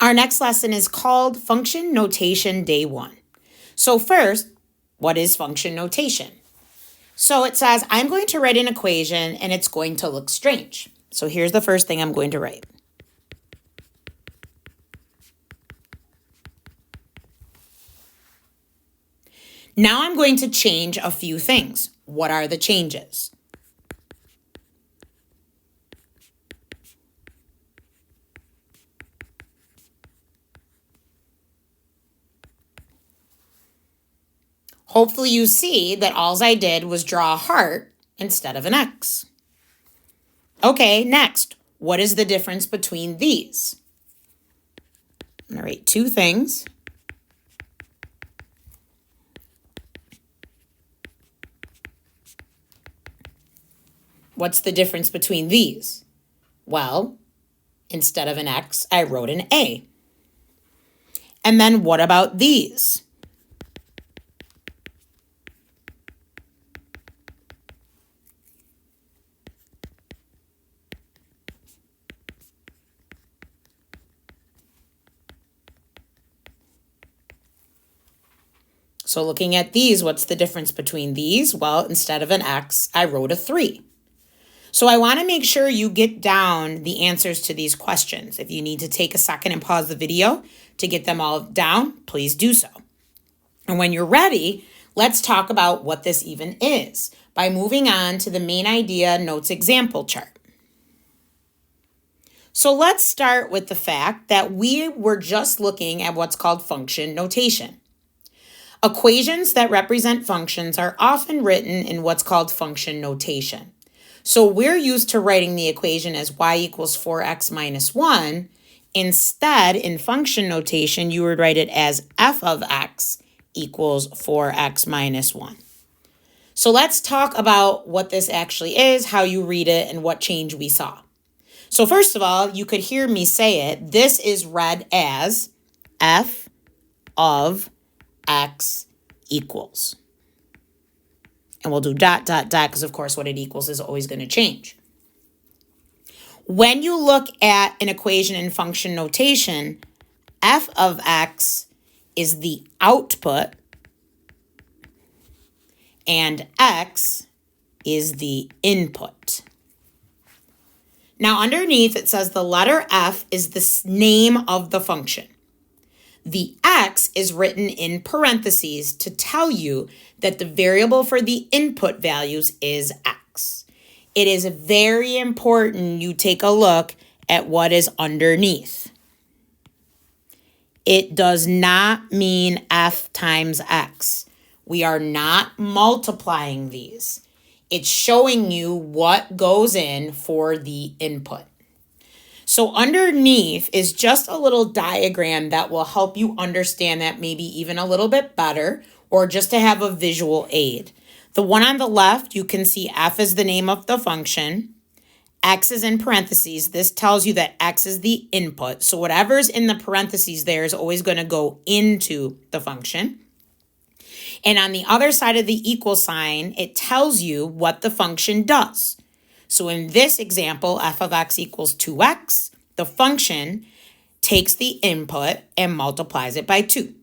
Our next lesson is called Function Notation Day 1. So first, what is function notation? So it says, I'm going to write an equation and it's going to look strange. So here's the first thing I'm going to write. Now I'm going to change a few things. What are the changes? Hopefully you see that all I did was draw a heart instead of an X. Okay, next, what is the difference between these? I'm going to write two things. What's the difference between these? Well, instead of an X, I wrote an A. And then what about these? So looking at these, what's the difference between these? Well, instead of an X, I wrote a 3. So I want to make sure you get down the answers to these questions. If you need to take a second and pause the video to get them all down, please do so. And when you're ready, let's talk about what this even is by moving on to the main idea notes example chart. So let's start with the fact that we were just looking at what's called function notation. Equations that represent functions are often written in what's called function notation. So we're used to writing the equation as y equals 4x minus 1. Instead, in function notation, you would write it as f of x equals 4x minus 1. So let's talk about what this actually is, how you read it, and what change we saw. So first of all, you could hear me say it. This is read as f of x equals. And we'll do dot, dot, dot, because of course what it equals is always going to change. When you look at an equation in function notation, f of x is the output and x is the input. Now underneath it says the letter f is the name of the function. The x is written in parentheses to tell you that the variable for the input values is x. It is very important you take a look at what is underneath. It does not mean f times x. We are not multiplying these. It's showing you what goes in for the input. So underneath is just a little diagram that will help you understand that maybe even a little bit better, or just to have a visual aid. The one on the left, you can see f is the name of the function. X is in parentheses. This tells you that x is the input. So whatever's in the parentheses there is always going to go into the function. And on the other side of the equal sign, it tells you what the function does. So in this example, f of x equals 2x, the function takes the input and multiplies it by 2.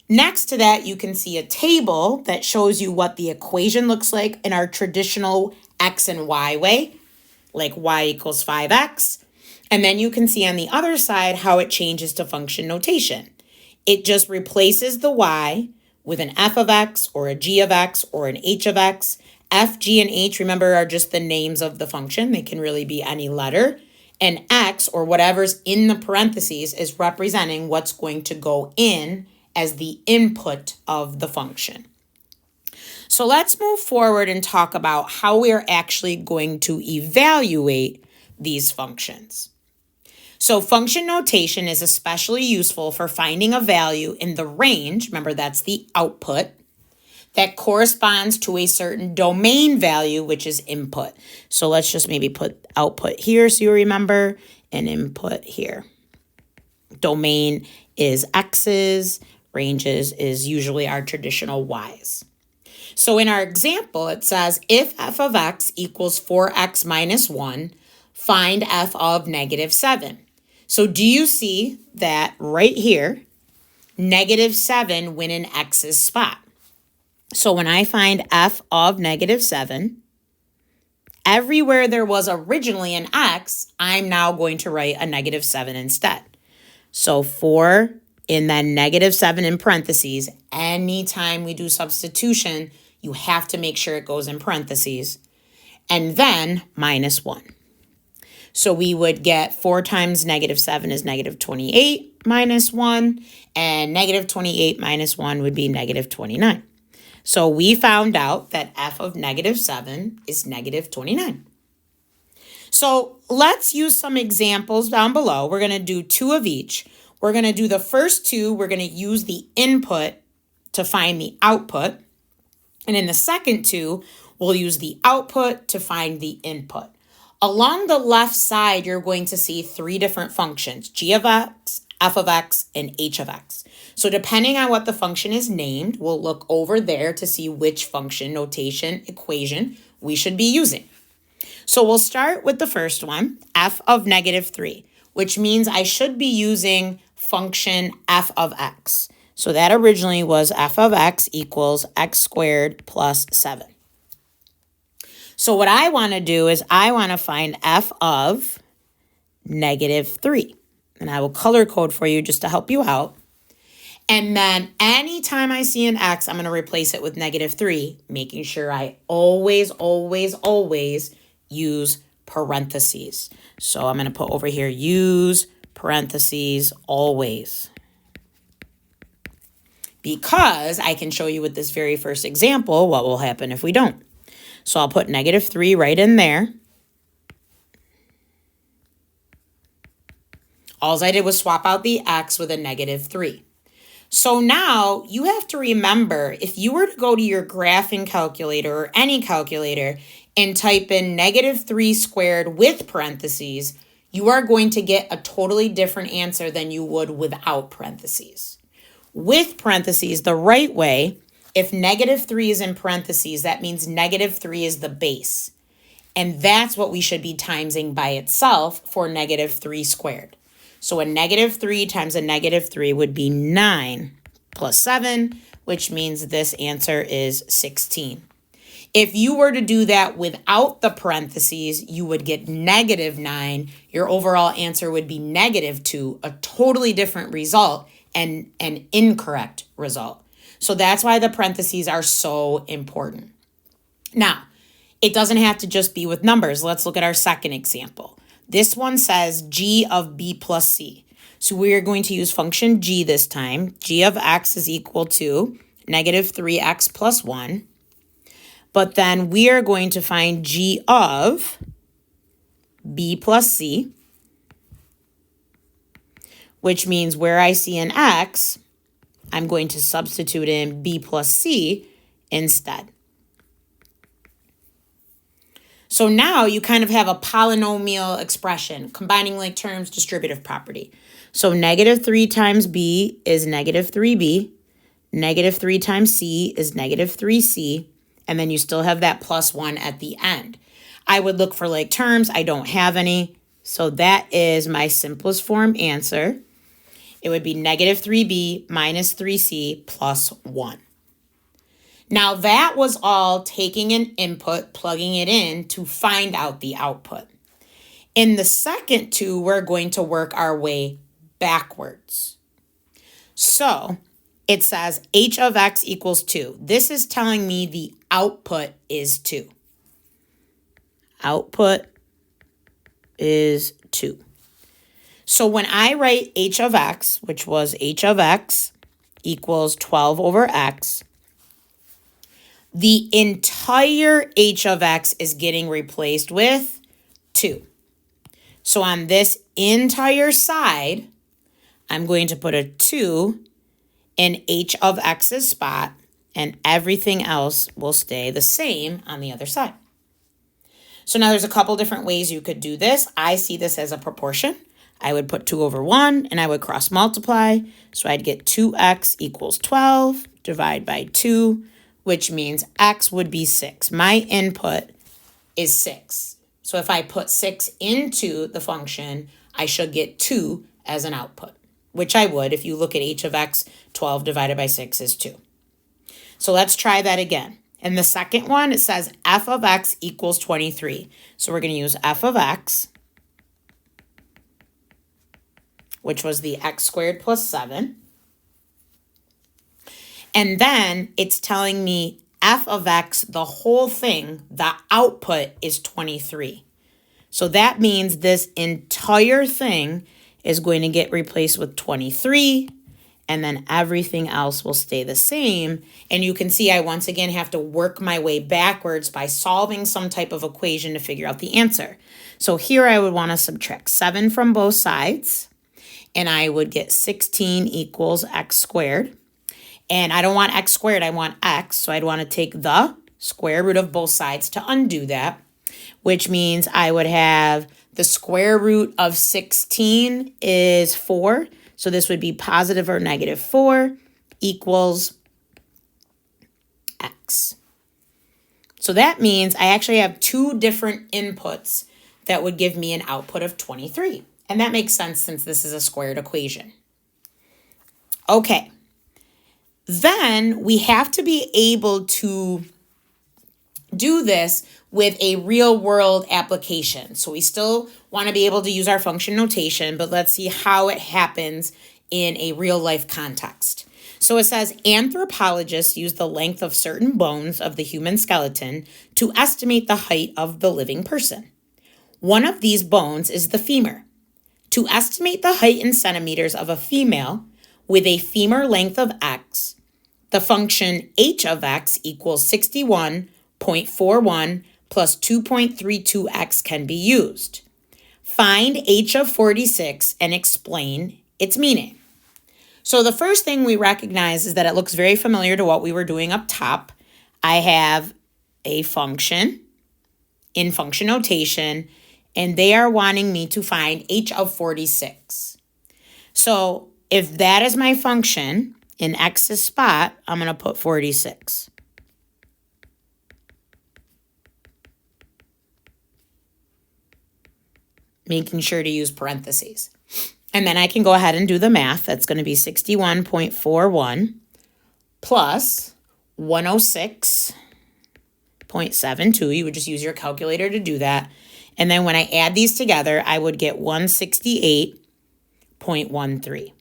Next to that, you can see a table that shows you what the equation looks like in our traditional x and y way, like y equals 5x. And then you can see on the other side how it changes to function notation. It just replaces the y with an f of x or a g of x or an h of x. F, G, and H, remember, are just the names of the function. They can really be any letter. And X, or whatever's in the parentheses, is representing what's going to go in as the input of the function. So let's move forward and talk about how we are actually going to evaluate these functions. So function notation is especially useful for finding a value in the range, remember that's the output, that corresponds to a certain domain value, which is input. So let's just maybe put output here so you remember, and input here. Domain is x's, ranges is usually our traditional y's. So in our example, it says if f of x equals 4x minus 1, find f of negative 7. So do you see that right here, -7 went in x's spot? So when I find f of -7, everywhere there was originally an x, I'm now going to write a -7 instead. So 4 and then -7 in parentheses. Anytime we do substitution, you have to make sure it goes in parentheses. And then -1. So we would get 4 times -7 is -28 minus 1, and -28 minus 1 would be -29. So we found out that f of -7 is -29. So let's use some examples down below. We're going to do 2 of each. We're going to do the first 2. We're going to use the input to find the output. And in the second 2, we'll use the output to find the input. Along the left side, you're going to see 3 different functions: g of x, f of x, and h of x. So depending on what the function is named, we'll look over there to see which function, notation, equation we should be using. So we'll start with the first one, f of -3, which means I should be using function f of x. So that originally was f of x equals x squared plus 7. So what I want to do is I want to find f of -3. And I will color code for you just to help you out. And then anytime I see an x, I'm going to replace it with -3, making sure I always use parentheses. So I'm going to put over here, use parentheses always. Because I can show you with this very first example what will happen if we don't. So I'll put -3 right in there. All I did was swap out the x with a -3. So now you have to remember, if you were to go to your graphing calculator or any calculator and type in -3 squared with parentheses, you are going to get a totally different answer than you would without parentheses. With parentheses, the right way, if -3 is in parentheses, that means -3 is the base. And that's what we should be timesing by itself for -3 squared. So a -3 times a -3 would be 9 plus 7, which means this answer is 16. If you were to do that without the parentheses, you would get -9. Your overall answer would be -2, a totally different result and an incorrect result. So that's why the parentheses are so important. Now, it doesn't have to just be with numbers. Let's look at our second example. This one says g of b plus c. So we are going to use function g this time. G of x is equal to -3x plus 1. But then we are going to find g of b plus c, which means where I see an x, I'm going to substitute in b plus c instead. So now you kind of have a polynomial expression, combining like terms, distributive property. So -3 times b is -3b, -3 times c is -3c, and then you still have that plus 1 at the end. I would look for like terms. I don't have any. So that is my simplest form answer. It would be -3b minus 3c plus 1. Now that was all taking an input, plugging it in to find out the output. In the second 2, we're going to work our way backwards. So it says h of x equals 2. This is telling me the output is 2. Output is 2. So when I write h of x, which was h of x equals 12 over x, the entire h of x is getting replaced with 2. So on this entire side, I'm going to put a 2 in h of x's spot, and everything else will stay the same on the other side. So now there's a couple different ways you could do this. I see this as a proportion. I would put 2 over 1, and I would cross multiply. So I'd get 2x equals 12, divide by 2, which means x would be 6. My input is 6. So if I put 6 into the function, I should get 2 as an output, which I would if you look at h of x, 12 divided by 6 is 2. So let's try that again. In the second one, it says f of x equals 23. So we're going to use f of x, which was the x squared plus 7. And then it's telling me f of x, the whole thing, the output is 23. So that means this entire thing is going to get replaced with 23, and then everything else will stay the same. And you can see I once again have to work my way backwards by solving some type of equation to figure out the answer. So here I would want to subtract 7 from both sides, and I would get 16 equals x squared. And I don't want x squared, I want x, so I'd want to take the square root of both sides to undo that, which means I would have the square root of 16 is 4. So this would be positive or negative 4 equals x. So that means I actually have 2 different inputs that would give me an output of 23. And that makes sense since this is a squared equation. Okay. Then we have to be able to do this with a real world application. So we still want to be able to use our function notation, but let's see how it happens in a real life context. So it says anthropologists use the length of certain bones of the human skeleton to estimate the height of the living person. One of these bones is the femur. To estimate the height in centimeters of a female with a femur length of x, the function h of x equals 61.41 plus 2.32x can be used. Find h of 46 and explain its meaning. So the first thing we recognize is that it looks very familiar to what we were doing up top. I have a function in function notation, and they are wanting me to find h of 46. So if that is my function, in x's spot, I'm going to put 46. Making sure to use parentheses. And then I can go ahead and do the math. That's going to be 61.41 plus 106.72. You would just use your calculator to do that. And then when I add these together, I would get 168.13.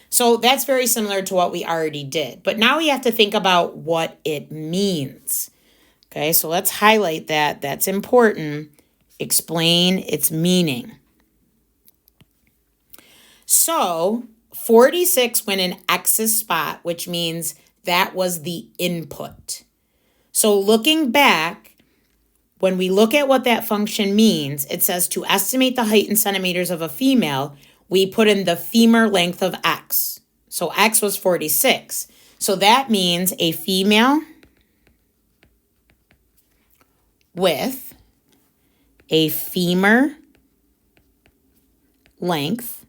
So that's very similar to what we already did. But now we have to think about what it means. Okay, so let's highlight that. That's important. Explain its meaning. So 46 went in x's spot, which means that was the input. So looking back, when we look at what that function means, it says to estimate the height in centimeters of a female, we put in the femur length of x. So x was 46. So that means a female with a femur length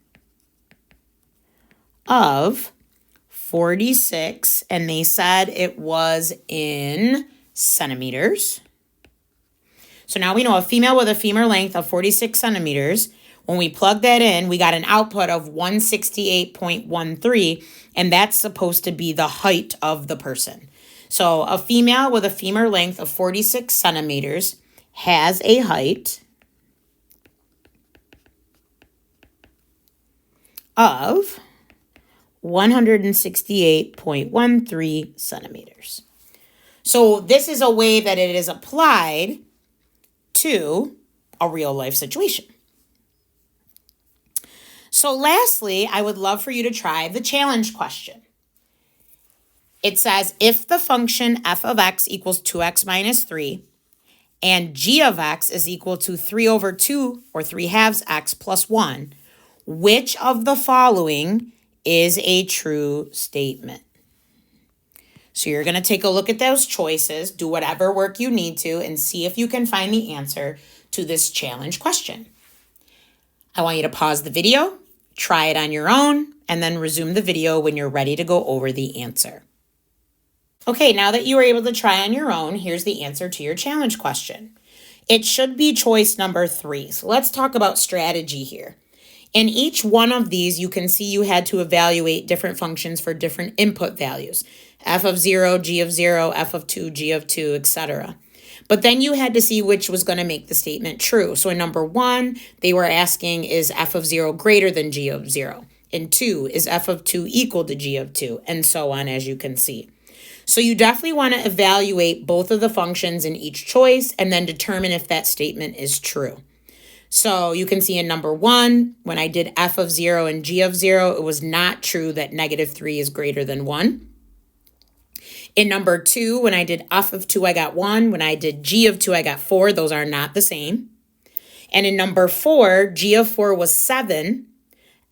of 46, and they said it was in centimeters. So now we know a female with a femur length of 46 centimeters. When we plug that in, we got an output of 168.13, and that's supposed to be the height of the person. So a female with a femur length of 46 centimeters has a height of 168.13 centimeters. So this is a way that it is applied to a real life situation. So lastly, I would love for you to try the challenge question. It says, if the function f of x equals 2x minus 3 and g of x is equal to 3 over 2 or 3 halves x plus 1, which of the following is a true statement? So you're going to take a look at those choices, do whatever work you need to, and see if you can find the answer to this challenge question. I want you to pause the video, try it on your own, and then resume the video when you're ready to go over the answer. Okay, now that you were able to try on your own, here's the answer to your challenge question. It should be choice number 3. So let's talk about strategy here. In each one of these, you can see you had to evaluate different functions for different input values. F of 0, g of 0, f of 2, g of 2, etc. But then you had to see which was going to make the statement true. So in number 1, they were asking, is f of 0 greater than g of 0? In 2, is f of 2 equal to g of 2? And so on, as you can see. So you definitely want to evaluate both of the functions in each choice and then determine if that statement is true. So you can see in number 1, when I did f of 0 and g of 0, it was not true that negative 3 is greater than 1. In number 2, when I did f of 2, I got 1. When I did g of 2, I got 4. Those are not the same. And in number 4, g of 4 was 7.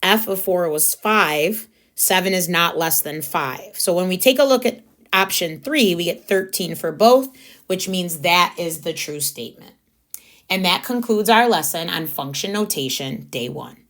F of 4 was 5. 7 is not less than 5. So when we take a look at option 3, we get 13 for both, which means that is the true statement. And that concludes our lesson on function notation, day 1.